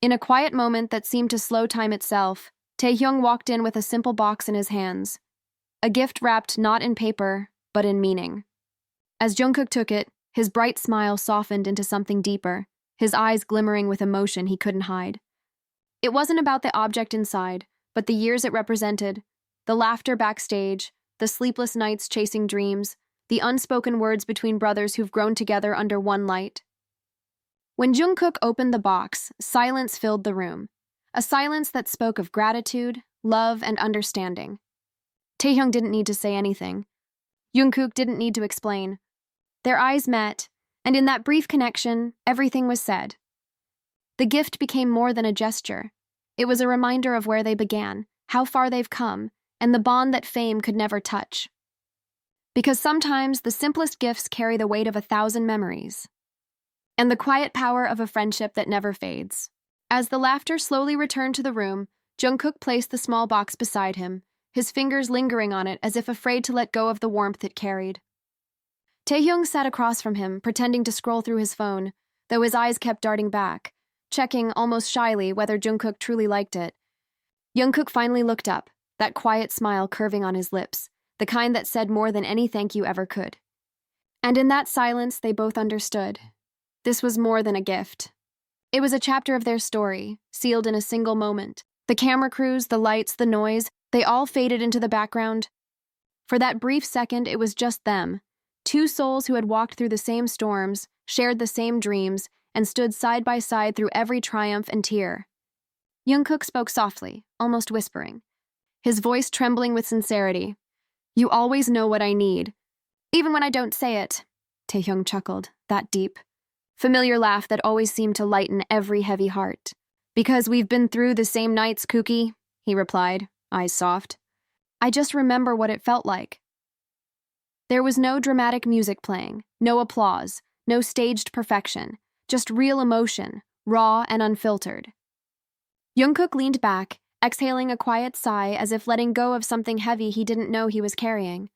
In a quiet moment that seemed to slow time itself, Taehyung walked in with a simple box in his hands. A gift wrapped not in paper, but in meaning. As Jungkook took it, his bright smile softened into something deeper, his eyes glimmering with emotion he couldn't hide. It wasn't about the object inside, but the years it represented, the laughter backstage, the sleepless nights chasing dreams, the unspoken words between brothers who've grown together under one light. When Jungkook opened the box, silence filled the room, a silence that spoke of gratitude, love, and understanding. Taehyung didn't need to say anything. Jungkook didn't need to explain. Their eyes met, and in that brief connection, everything was said. The gift became more than a gesture. It was a reminder of where they began, how far they've come, and the bond that fame could never touch. Because sometimes the simplest gifts carry the weight of 1,000 memories, and the quiet power of a friendship that never fades. As the laughter slowly returned to the room, Jungkook placed the small box beside him, his fingers lingering on it as if afraid to let go of the warmth it carried. Taehyung sat across from him, pretending to scroll through his phone, though his eyes kept darting back, checking almost shyly whether Jungkook truly liked it. Jungkook finally looked up, that quiet smile curving on his lips, the kind that said more than any thank you ever could. And in that silence, they both understood. This was more than a gift. It was a chapter of their story, sealed in a single moment. The camera crews, the lights, the noise, they all faded into the background. For that brief second, it was just them, two souls who had walked through the same storms, shared the same dreams, and stood side by side through every triumph and tear. Jungkook spoke softly, almost whispering, his voice trembling with sincerity. "You always know what I need, even when I don't say it." Taehyung chuckled, that deep, familiar laugh that always seemed to lighten every heavy heart. "Because we've been through the same nights, Kookie," he replied, eyes soft. "I just remember what it felt like." There was no dramatic music playing, no applause, no staged perfection, just real emotion, raw and unfiltered. Jungkook leaned back, exhaling a quiet sigh as if letting go of something heavy he didn't know he was carrying.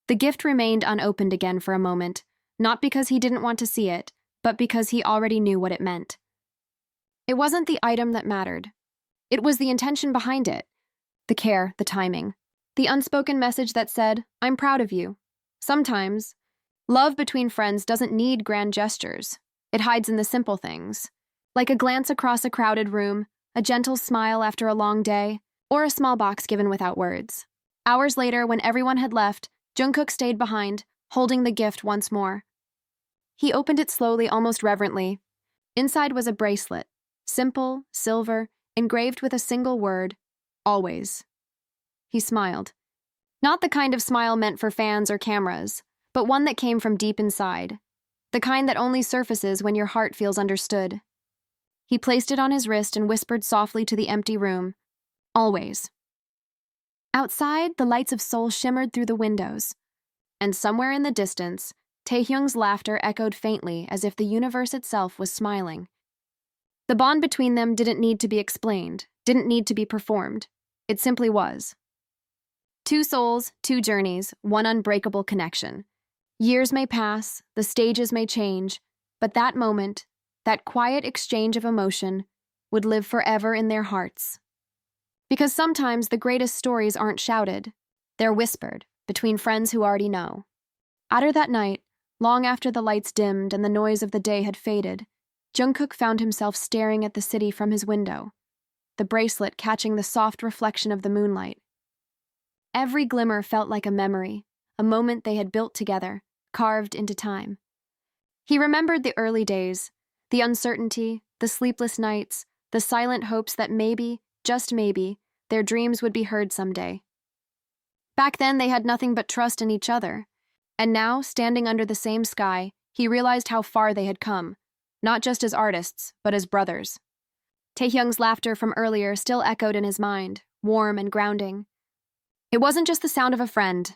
The gift remained unopened again for a moment, not because he didn't want to see it, but because he already knew what it meant. It wasn't the item that mattered. It was the intention behind it, the care, the timing, the unspoken message that said, "I'm proud of you." Sometimes, love between friends doesn't need grand gestures. It hides in the simple things, like a glance across a crowded room, a gentle smile after a long day, or a small box given without words. Hours later, when everyone had left, Jungkook stayed behind, holding the gift once more. He opened it slowly, almost reverently. Inside was a bracelet, simple, silver, engraved with a single word, "Always." He smiled. Not the kind of smile meant for fans or cameras, but one that came from deep inside, the kind that only surfaces when your heart feels understood. He placed it on his wrist and whispered softly to the empty room, "Always." Outside, the lights of Seoul shimmered through the windows, and somewhere in the distance, Taehyung's laughter echoed faintly as if the universe itself was smiling. The bond between them didn't need to be explained, didn't need to be performed. It simply was. Two souls, two journeys, one unbreakable connection. Years may pass, the stages may change, but that moment, that quiet exchange of emotion, would live forever in their hearts. Because sometimes the greatest stories aren't shouted, they're whispered, between friends who already know. After that night, long after the lights dimmed and the noise of the day had faded, Jungkook found himself staring at the city from his window, the bracelet catching the soft reflection of the moonlight. Every glimmer felt like a memory, a moment they had built together, carved into time. He remembered the early days, the uncertainty, the sleepless nights, the silent hopes that maybe, just maybe, their dreams would be heard someday. Back then, they had nothing but trust in each other, and now, standing under the same sky, he realized how far they had come, not just as artists, but as brothers. Taehyung's laughter from earlier still echoed in his mind, warm and grounding. It wasn't just the sound of a friend.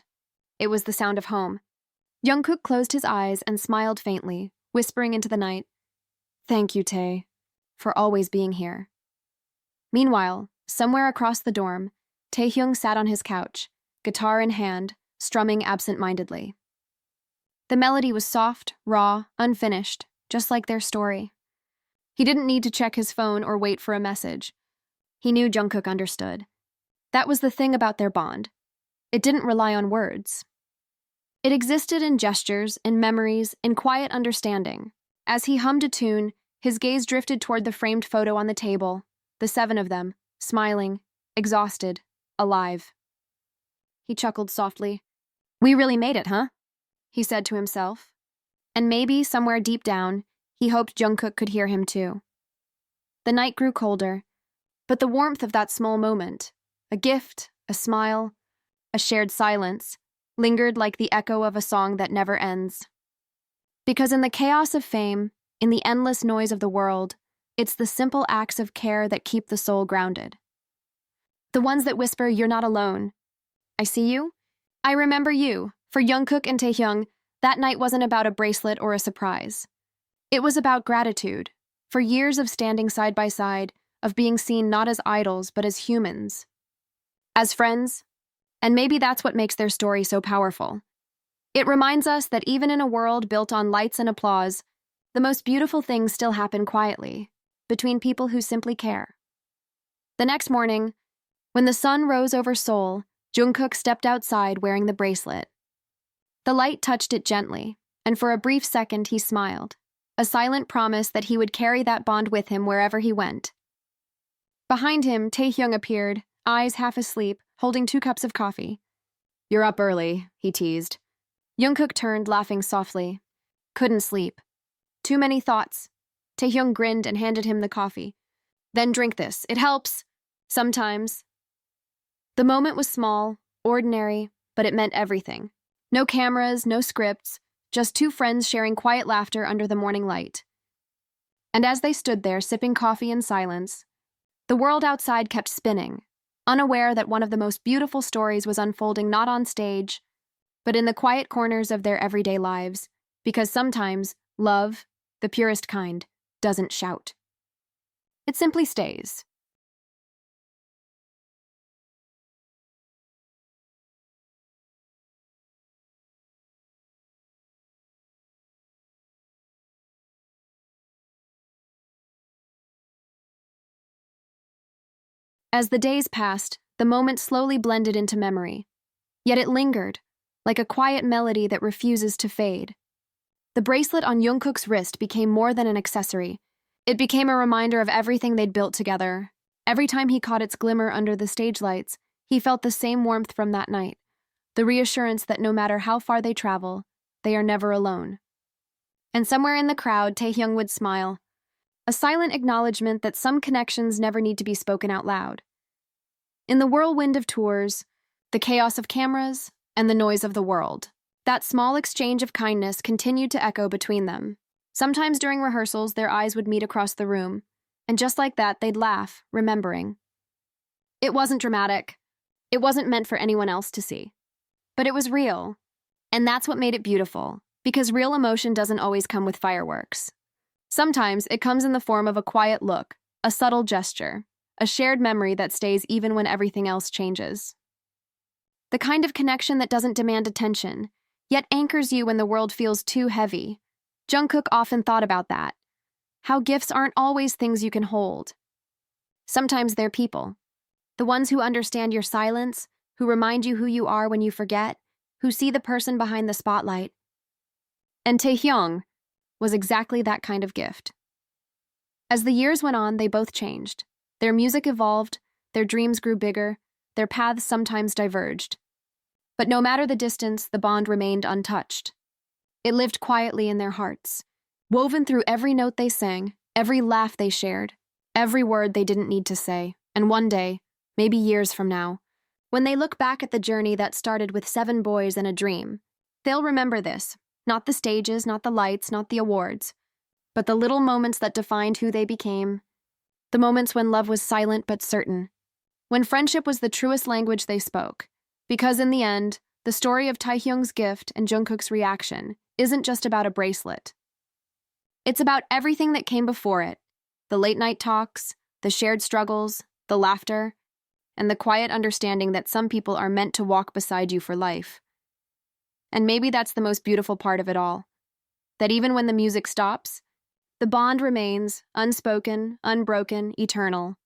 It was the sound of home. Jungkook closed his eyes and smiled faintly, whispering into the night, "Thank you, Tae, for always being here." Meanwhile, somewhere across the dorm, Taehyung sat on his couch, guitar in hand, strumming absent-mindedly. The melody was soft, raw, unfinished, just like their story. He didn't need to check his phone or wait for a message. He knew Jungkook understood. That was the thing about their bond. It didn't rely on words. It existed in gestures, in memories, in quiet understanding. As he hummed a tune, his gaze drifted toward the framed photo on the table, the 7 of them, smiling, exhausted, alive. He chuckled softly. "We really made it, huh?" he said to himself. And maybe, somewhere deep down, he hoped Jungkook could hear him too. The night grew colder, but the warmth of that small moment, a gift, a smile, a shared silence, lingered like the echo of a song that never ends. Because in the chaos of fame, in the endless noise of the world, it's the simple acts of care that keep the soul grounded. The ones that whisper, "You're not alone. I see you. I remember you." For Jungkook and Taehyung, that night wasn't about a bracelet or a surprise. It was about gratitude, for years of standing side by side, of being seen not as idols but as humans, as friends. And maybe that's what makes their story so powerful. It reminds us that even in a world built on lights and applause, the most beautiful things still happen quietly, between people who simply care. The next morning, when the sun rose over Seoul, Jungkook stepped outside wearing the bracelet. The light touched it gently, and for a brief second he smiled, a silent promise that he would carry that bond with him wherever he went. Behind him, Taehyung appeared, eyes half asleep, holding 2 cups of coffee. "You're up early," he teased. Jungkook turned, laughing softly. "Couldn't sleep. Too many thoughts." Taehyung grinned and handed him the coffee. "Then drink this. It helps. Sometimes." The moment was small, ordinary, but it meant everything. No cameras, no scripts, just 2 friends sharing quiet laughter under the morning light. And as they stood there, sipping coffee in silence, the world outside kept spinning, unaware that one of the most beautiful stories was unfolding not on stage, but in the quiet corners of their everyday lives, because sometimes love, the purest kind, doesn't shout. It simply stays. As the days passed, the moment slowly blended into memory. Yet it lingered, like a quiet melody that refuses to fade. The bracelet on Jungkook's wrist became more than an accessory. It became a reminder of everything they'd built together. Every time he caught its glimmer under the stage lights, he felt the same warmth from that night, the reassurance that no matter how far they travel, they are never alone. And somewhere in the crowd, Taehyung would smile, a silent acknowledgement that some connections never need to be spoken out loud. In the whirlwind of tours, the chaos of cameras, and the noise of the world, that small exchange of kindness continued to echo between them. Sometimes during rehearsals, their eyes would meet across the room, and just like that, they'd laugh, remembering. It wasn't dramatic. It wasn't meant for anyone else to see. But it was real. And that's what made it beautiful, because real emotion doesn't always come with fireworks. Sometimes it comes in the form of a quiet look, a subtle gesture, a shared memory that stays even when everything else changes. The kind of connection that doesn't demand attention, yet anchors you when the world feels too heavy. Jungkook often thought about that. How gifts aren't always things you can hold. Sometimes they're people. The ones who understand your silence, who remind you who you are when you forget, who see the person behind the spotlight. And Taehyung was exactly that kind of gift. As the years went on, they both changed. Their music evolved, their dreams grew bigger, their paths sometimes diverged. But no matter the distance, the bond remained untouched. It lived quietly in their hearts, woven through every note they sang, every laugh they shared, every word they didn't need to say. And one day, maybe years from now, when they look back at the journey that started with 7 boys and a dream, they'll remember this. Not the stages, not the lights, not the awards, but the little moments that defined who they became, the moments when love was silent but certain, when friendship was the truest language they spoke. Because in the end, the story of Taehyung's gift and Jungkook's reaction isn't just about a bracelet. It's about everything that came before it, the late-night talks, the shared struggles, the laughter, and the quiet understanding that some people are meant to walk beside you for life. And maybe that's the most beautiful part of it all, that even when the music stops, The bond remains, unspoken, unbroken, eternal.